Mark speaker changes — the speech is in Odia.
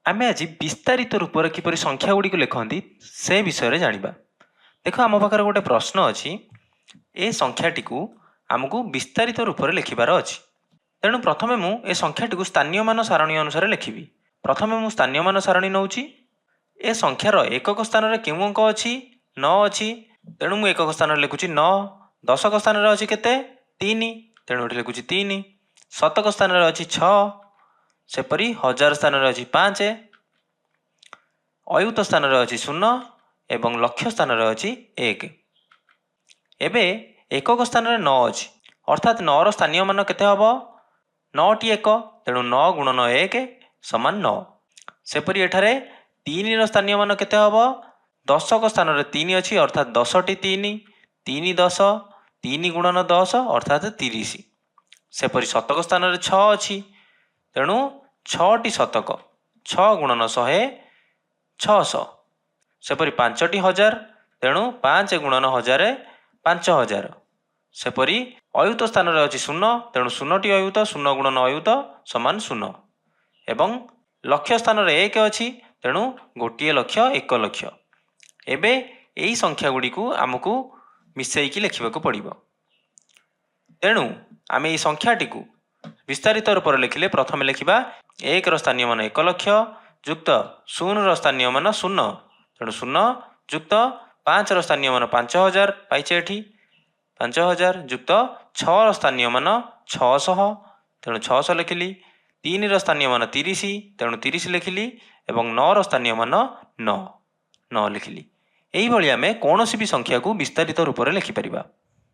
Speaker 1: ଆମେ ଆଜି ବିସ୍ତାରିତ ରୂପରେ କିପରି ସଂଖ୍ୟା ଗୁଡ଼ିକୁ ଲେଖନ୍ତି ସେ ବିଷୟରେ ଜାଣିବା। ଦେଖ, ଆମ ପାଖରେ ଗୋଟେ ପ୍ରଶ୍ନ ଅଛି। ଏ ସଂଖ୍ୟାଟିକୁ ଆମକୁ ବିସ୍ତାରିତ ରୂପରେ ଲେଖିବାର ଅଛି। ତେଣୁ ପ୍ରଥମେ ମୁଁ ଏ ସଂଖ୍ୟାଟିକୁ ସ୍ଥାନୀୟମାନ ସାରଣୀ ଅନୁସାରେ ଲେଖିବି। ପ୍ରଥମେ ମୁଁ ସ୍ଥାନୀୟମାନ ସାରଣୀ ନେଉଛି। ଏ ସଂଖ୍ୟାର ଏକକ ସ୍ଥାନରେ କେଉଁ ଅଙ୍କ ଅଛି? 9 ଅଛି। ତେଣୁ ମୁଁ ଏକକ ସ୍ଥାନରେ ଲେଖୁଛି 9। ଦଶକ ସ୍ଥାନରେ ଅଛି କେତେ? 3। ତେଣୁ ଏଠି ଲେଖୁଛି 3। ଶତକ ସ୍ଥାନରେ ଅଛି 6। ସେପରି ହଜାର ସ୍ଥାନରେ ଅଛି 5। ଅୟୁତ ସ୍ଥାନରେ ଅଛି 0 ଏବଂ ଲକ୍ଷ ସ୍ଥାନରେ ଅଛି 1। ଏବେ ଏକକ ସ୍ଥାନରେ 9 ଅଛି, ଅର୍ଥାତ୍ 9ର ସ୍ଥାନୀୟ ମାନ କେତେ ହେବ? 9ଟି ଏକ, ତେଣୁ 9 ଗୁଣନ 1 ସମାନ 9। ସେପରି ଏଠାରେ 3ର ସ୍ଥାନୀୟ ମାନ କେତେ ହେବ? ଦଶକ ସ୍ଥାନରେ 3 ଅଛି, ଅର୍ଥାତ୍ 10ଟି 3। 3 10, 3 ଗୁଣନ 10 ଅର୍ଥାତ୍ 30। ସେପରି ଶତକ ସ୍ଥାନରେ 6 ଅଛି, ତେଣୁ 6ଟି ଶତକ, 6 ଗୁଣନ 100 600। ସେପରି 5ଟି ହଜାର, ତେଣୁ 5 ଗୁଣନ 1000 5000। ସେପରି ଅୟୁତ ସ୍ଥାନରେ ଅଛି 0, ତେଣୁ 0ଟି ଅୟୁତ, 0 ଗୁଣନ ଅୟୁତ ସମାନ 0। ଏବଂ ଲକ୍ଷ ସ୍ଥାନରେ 1 ଅଛି, ତେଣୁ 1 ଲକ୍ଷ 1 ଲକ୍ଷ। ଏବେ ଏହି ସଂଖ୍ୟା ଗୁଡ଼ିକୁ ଆମକୁ ମିଶାଇକି ଲେଖିବାକୁ ପଡ଼ିବ। ତେଣୁ ଆମେ ଏହି ସଂଖ୍ୟାଟିକୁ ବିସ୍ତାରିତ ରୂପରେ ଲେଖିଲେ ପ୍ରଥମେ ଲେଖିବା 1ର ସ୍ଥାନୀୟ ମାନ 1 ଲକ୍ଷ ଯୁକ୍ତ 0ର ସ୍ଥାନୀୟ ମାନ 0, ତେଣୁ 0 ଯୁକ୍ତ 5ର ସ୍ଥାନୀୟ ମାନ 5000 ପାଇଛେ ଏଠି 5000 ଯୁକ୍ତ 6ର ସ୍ଥାନୀୟ ମାନ 600, ତେଣୁ 600 ଲେଖିଲି। 3ର ସ୍ଥାନୀୟ ମାନ 30, ତେଣୁ 30 ଲେଖିଲି ଏବଂ 9ର ସ୍ଥାନୀୟ ମାନ 9 ଲେଖିଲି। ଏହିଭଳି ଆମେ କୌଣସି ବି ସଂଖ୍ୟାକୁ ବିସ୍ତାରିତ ରୂପରେ ଲେଖିପାରିବା।